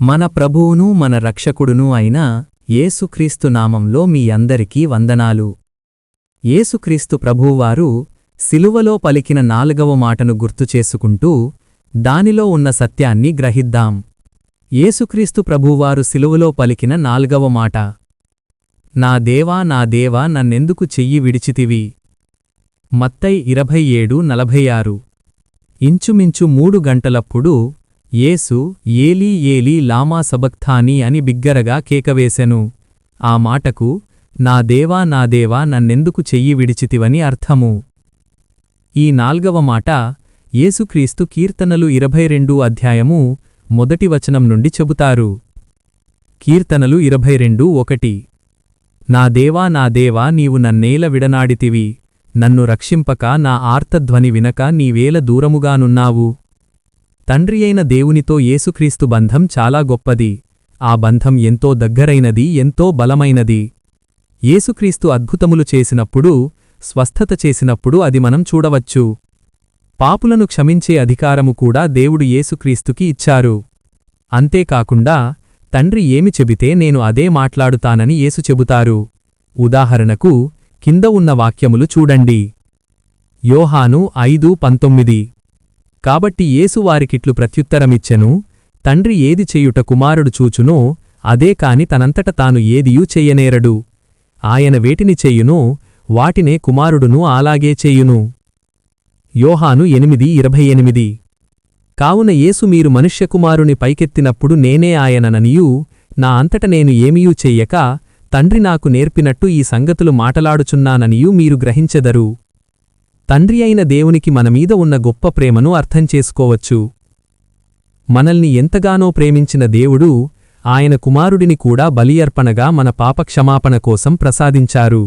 మన ప్రభువును మన రక్షకుడును అయిన యేసుక్రీస్తు నామంలో మీ అందరికీ వందనాలు. యేసుక్రీస్తు ప్రభువువారు సిలువలో పలికిన 4వ మాటను గుర్తుచేసుకుంటూ దానిలో ఉన్న సత్యాన్ని గ్రహిద్దాం. యేసుక్రీస్తు ప్రభువువారు సిలువలో పలికిన 4వ మాట: నా దేవా నా దేవా నన్నెందుకు చెయ్యి విడిచితివి. మత్తయి 27:46. ఇంచుమించు 3 గంటలప్పుడు యేసు ఏలీ ఏలీ లామా సబక్తానీ అని బిగ్గరగా కేకవేశెను. ఆ మాటకు నా దేవా నా దేవా నన్నెందుకు చెయ్యి విడిచితివని అర్థము. ఈ 4వ మాట యేసుక్రీస్తు కీర్తనలు 22 అధ్యాయము 1 వచనం నుండి చెబుతారు. కీర్తనలు 22:1. నా దేవా నీవు నన్నేల విడనాడితివి, నన్ను రక్షింపక నా ఆర్తధ్వని వినక నీవేల దూరముగానున్నావు. తండ్రియైన దేవునితో యేసుక్రీస్తు బంధం చాలా గొప్పది. ఆ బంధం ఎంతో దగ్గరైనది, ఎంతో బలమైనది. యేసుక్రీస్తు అద్భుతములు చేసినప్పుడు, స్వస్థత చేసినప్పుడు అది మనం చూడవచ్చు. పాపులను క్షమించే అధికారము కూడా దేవుడు యేసుక్రీస్తుకి ఇచ్చారు. అంతేకాకుండా తండ్రి ఏమి చెబితే నేను అదే మాట్లాడుతానని యేసు చెబుతారు. ఉదాహరణకు కింద ఉన్న వాక్యములు చూడండి. యోహాను 5:19. కాబట్టి యేసు వారికిట్లు ప్రత్యుత్తరమిచ్చెను: తండ్రి ఏది చెయ్యుట కుమారుడు చూచునో అదే కాని తనంతట తాను ఏదియూ చెయ్యనేరడు. ఆయన వేటిని చెయ్యునో వాటినే కుమారుడును అలాగే చెయ్యును. యోహాను 8:28. కావున యేసు మీరు మనుష్యకుమారుని పైకెత్తినప్పుడు నేనే ఆయనననియూ, నా అంతట నేను ఏమియూ చెయ్యక తండ్రి నాకు నేర్పినట్టు ఈ సంగతులు మాటలాడుచున్నాననియూ మీరు గ్రహించెదరు. తండ్రి అయిన దేవునికి మనమీద ఉన్న గొప్ప ప్రేమను అర్థం చేసుకోవచ్చు. మనల్ని ఎంతగానో ప్రేమించిన దేవుడు ఆయన కుమారుడిని కూడా బలి అర్పణగా మన పాపక్షమాపణ కోసం ప్రసాదించారు.